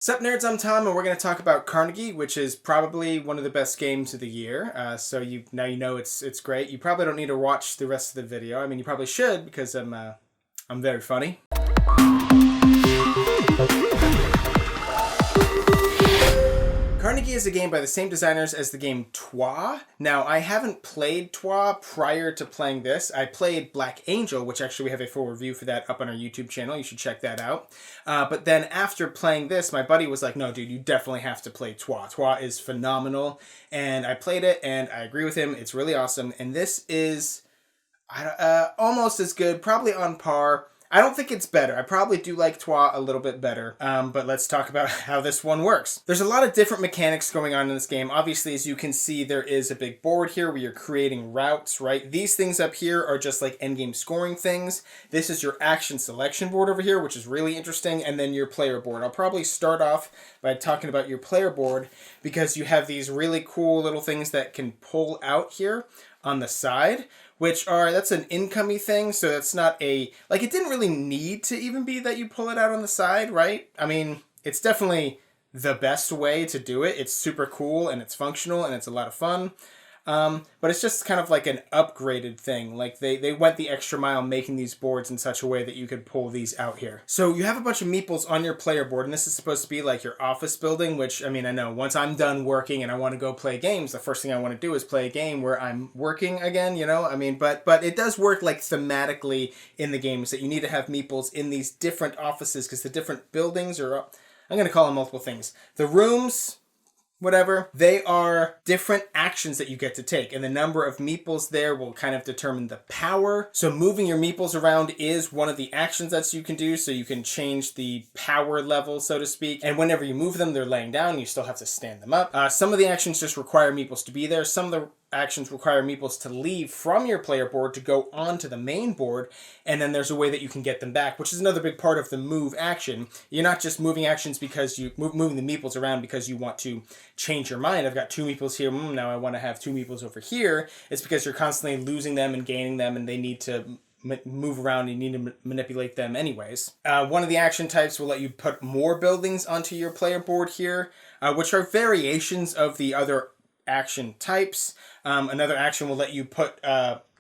Sup nerds, I'm Tom, and we're going to talk about Carnegie, which is probably one of the best games of the year. So now you know it's great. You probably don't need to watch the rest of the video. I mean, you probably should because I'm very funny. Carnegie is a game by the same designers as the game Twa. Now, I haven't played Twa prior to playing this. I played Black Angel, which actually we have a full review for that up on our YouTube channel. You should check that out. But then after playing this, my buddy was like, no, dude, you definitely have to play Twa. Twa is phenomenal. And I played it, and I agree with him. It's really awesome. And this is almost as good, probably on par. I don't think it's better. I probably do like Twa a little bit better, but let's talk about how this one works. There's a lot of different mechanics going on in this game. Obviously, as you can see, there is a big board here where you're creating routes, right? These things up here are just like endgame scoring things. This is your action selection board over here, which is really interesting, and then your player board. I'll probably start off by talking about your player board because you have these really cool little things that can pull out here on the side, that's an incomey thing, so that's not it didn't really need to even be that you pull it out on the side, right? I mean, it's definitely the best way to do it. It's super cool, and it's functional, and it's a lot of fun. But it's just kind of like an upgraded thing. Like they went the extra mile making these boards in such a way that you could pull these out here. So you have a bunch of meeples on your player board, and this is supposed to be like your office building, which, I mean, I know once I'm done working and I want to go play games, the first thing I want to do is play a game where I'm working again, you know? I mean, but it does work like thematically in the games that you need to have meeples in these different offices because the different buildings are, I'm going to call them multiple things. The rooms, whatever, they are different actions that you get to take, and the number of meeples there will kind of determine the power. So moving your meeples around is one of the actions that you can do, so you can change the power level, so to speak, and whenever you move them, they're laying down, you still have to stand them up. Some of the actions just require meeples to be there. Some of the actions require meeples to leave from your player board to go onto the main board, and then there's a way that you can get them back, which is another big part of the move action. You're not just moving actions because you moving the meeples around because you want to change your mind. I've got two meeples here, now I want to have two meeples over here. It's because you're constantly losing them and gaining them, and they need to move around, and you need to manipulate them anyways. One of the action types will let you put more buildings onto your player board here, which are variations of the other action types. Another action will let you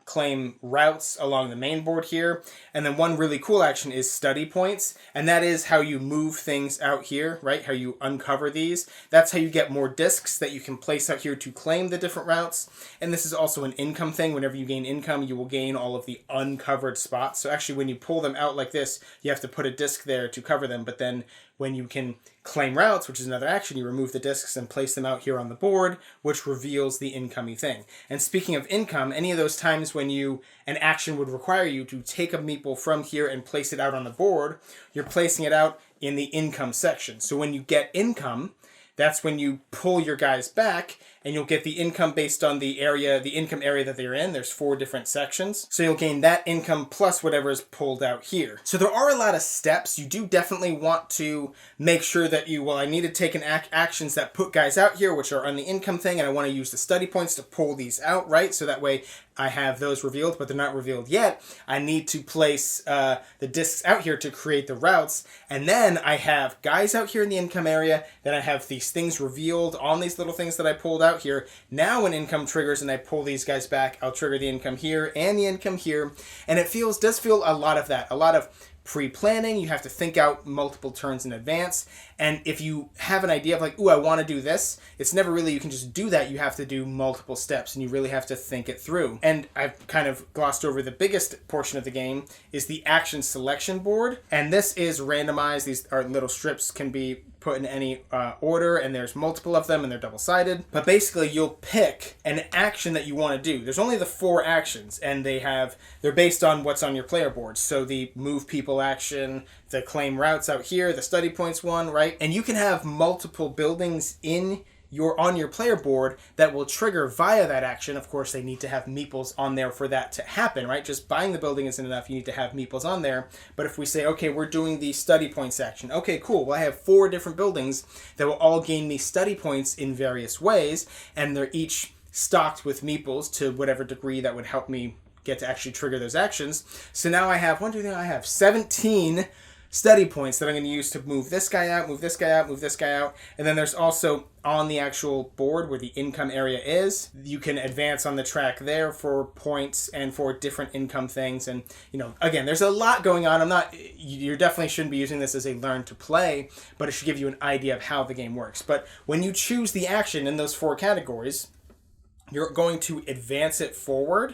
claim routes along the main board here. And then one really cool action is study points. And that is how you move things out here, right? How you uncover these. That's how you get more discs that you can place out here to claim the different routes. And this is also an income thing. Whenever you gain income, you will gain all of the uncovered spots. So actually, when you pull them out like this, you have to put a disc there to cover them. But then when you can claim routes, which is another action, you remove the discs and place them out here on the board, which reveals the incomey thing. And speaking of income, any of those times when an action would require you to take a meeple from here and place it out on the board, you're placing it out in the income section. So when you get income, that's when you pull your guys back, and you'll get the income based on the income area that they're in. There's 4 different sections. So you'll gain that income plus whatever is pulled out here. So there are a lot of steps. You do definitely want to make sure that I need to take actions that put guys out here, which are on the income thing, and I want to use the study points to pull these out, right? So that way I have those revealed, but they're not revealed yet. I need to place the discs out here to create the routes, and then I have guys out here in the income area, then I have these things revealed on these little things that I pulled out here. Now when income triggers and I pull these guys back, I'll trigger the income here and the income here, and it does feel a lot of that, a lot of pre-planning. You have to think out multiple turns in advance, and if you have an idea of like, ooh, I want to do this, it's never really you can just do that. You have to do multiple steps, and you really have to think it through. And I've kind of glossed over the biggest portion of the game is the action selection board, and this is randomized. These are little strips, can be put in any order, and there's multiple of them, and they're double-sided. But basically, you'll pick an action that you want to do. There's only the 4 actions, and they're based on what's on your player board. So the move people action, the claim routes out here, the study points one, right? And you can have multiple buildings on your player board that will trigger via that action. Of course, they need to have meeples on there for that to happen, right? Just buying the building isn't enough. You need to have meeples on there. But if we say, okay, we're doing the study points action. Okay, cool. Well, I have 4 different buildings that will all gain me study points in various ways, and they're each stocked with meeples to whatever degree that would help me get to actually trigger those actions. So now I have 17 study points that I'm going to use to move this guy out, move this guy out, move this guy out. And then there's also on the actual board where the income area is, you can advance on the track there for points and for different income things. And, again, there's a lot going on. You definitely shouldn't be using this as a learn to play, but it should give you an idea of how the game works. But when you choose the action in those 4 categories, you're going to advance it forward.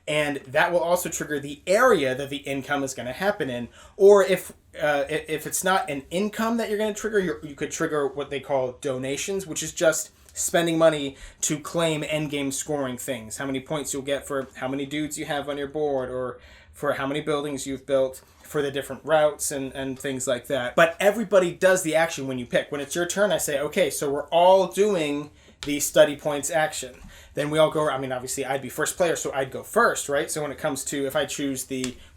And that will also trigger the area that the income is going to happen in. Or if it's not an income that you're going to trigger, you could trigger what they call donations, which is just spending money to claim endgame scoring things. How many points you'll get for how many dudes you have on your board, or for how many buildings you've built, for the different routes and things like that. But everybody does the action when you pick. When it's your turn, I say, okay, so we're all doing the study points action. Then we all go, obviously I'd be first player, so I'd go first, right? So when it comes to, if I choose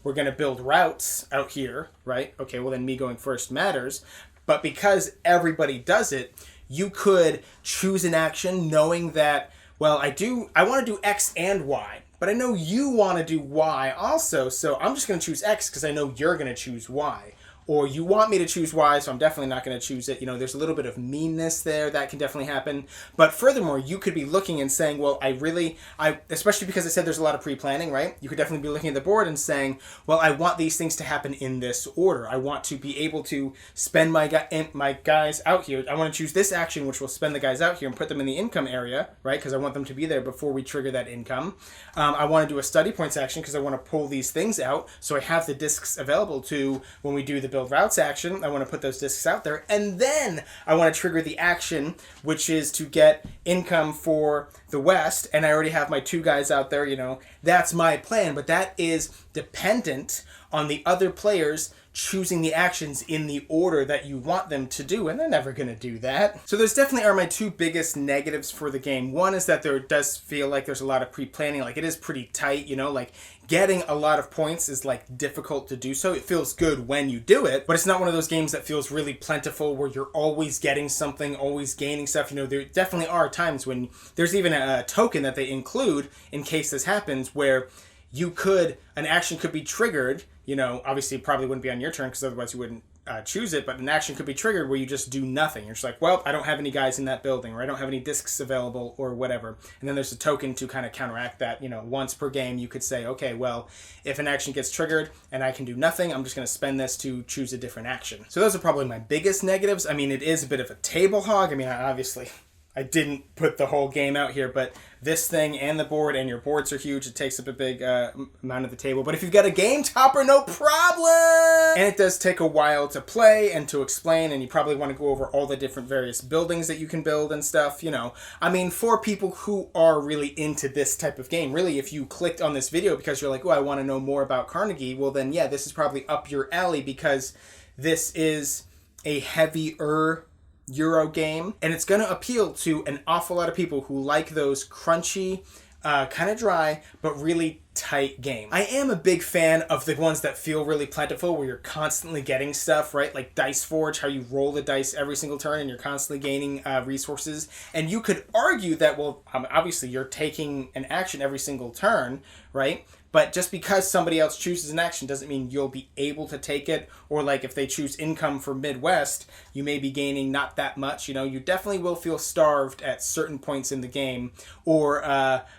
we're going to build routes out here, right? Okay, well then me going first matters. But because everybody does it, you could choose an action knowing that, well, I want to do X and Y, but I know you want to do Y also, so I'm just going to choose X because I know you're going to choose Y. Or you want me to choose Y, so I'm definitely not going to choose it. There's a little bit of meanness there that can definitely happen. But furthermore, you could be looking and saying, well, especially because I said there's a lot of pre-planning, right? You could definitely be looking at the board and saying, well, I want these things to happen in this order. I want to be able to spend my guys out here. I want to choose this action, which will spend the guys out here and put them in the income area, right? Because I want them to be there before we trigger that income. I want to do a study points action because I want to pull these things out so I have the discs available to when we do the build routes action. I want to put those discs out there, and then I want to trigger the action, which is to get income for the West, and I already have my 2 guys out there. That's my plan, but that is dependent on the other players choosing the actions in the order that you want them to do, and they're never going to do that. So those definitely are my 2 biggest negatives for the game. One is that there does feel like there's a lot of pre-planning, like it is pretty tight, like getting a lot of points is like difficult to do so. It feels good when you do it, but it's not one of those games that feels really plentiful where you're always getting something, always gaining stuff. There definitely are times when there's even a token that they include in case this happens where an action could be triggered. Obviously it probably wouldn't be on your turn because otherwise you wouldn't choose it, but an action could be triggered where you just do nothing. You're just like, well, I don't have any guys in that building, or I don't have any discs available, or whatever. And then there's a token to kind of counteract that. Once per game you could say, okay, well, if an action gets triggered and I can do nothing, I'm just going to spend this to choose a different action. So those are probably my biggest negatives. It is a bit of a table hog. I didn't put the whole game out here, but this thing and the board, and your boards are huge. It takes up a big amount of the table. But if you've got a game topper, no problem! And it does take a while to play and to explain, and you probably want to go over all the different various buildings that you can build and stuff, for people who are really into this type of game. Really, if you clicked on this video because you're like, oh, I want to know more about Carnegie, well then, yeah, this is probably up your alley because this is a heavier Euro game, and it's going to appeal to an awful lot of people who like those crunchy, kind of dry, but really tight game. I am a big fan of the ones that feel really plentiful, where you're constantly getting stuff, right? Like Dice Forge, how you roll the dice every single turn and you're constantly gaining resources. And you could argue that, well, obviously you're taking an action every single turn, right? But just because somebody else chooses an action doesn't mean you'll be able to take it. Or like if they choose income for Midwest, you may be gaining not that much. You definitely will feel starved at certain points in the game. Or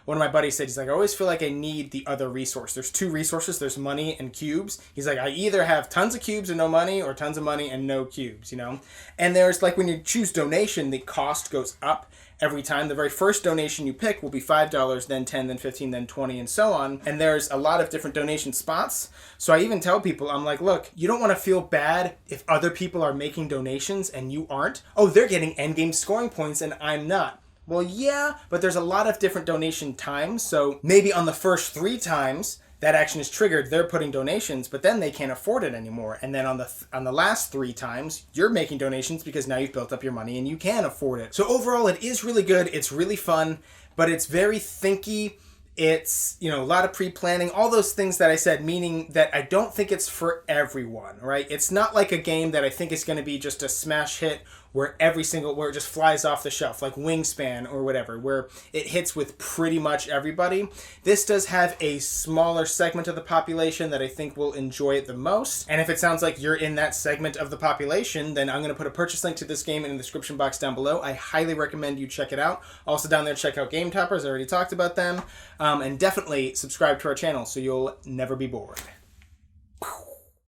one of my buddies said, he's like, I always feel like I need the other resource. There's 2 resources. There's money and cubes. He's like, I either have tons of cubes and no money, or tons of money and no cubes, And there's like when you choose donation, the cost goes up every time. The very first donation you pick will be $5, then 10, then 15, then 20, and so on. And there's a lot of different donation spots. So I even tell people, I'm like, look, you don't want to feel bad if other people are making donations and you aren't. Oh, they're getting endgame scoring points and I'm not. Well, yeah, but there's a lot of different donation times. So maybe on the first 3 times that action is triggered, they're putting donations, but then they can't afford it anymore. And then on the last 3 times, you're making donations because now you've built up your money and you can afford it. So overall, it is really good. It's really fun, but it's very thinky. It's, a lot of pre-planning, all those things that I said, meaning that I don't think it's for everyone, right? It's not like a game that I think is going to be just a smash hit where where it just flies off the shelf, like Wingspan or whatever, where it hits with pretty much everybody. This does have a smaller segment of the population that I think will enjoy it the most. And if it sounds like you're in that segment of the population, then I'm going to put a purchase link to this game in the description box down below. I highly recommend you check it out. Also down there, check out Game Toppers. I already talked about them. And definitely subscribe to our channel so you'll never be bored.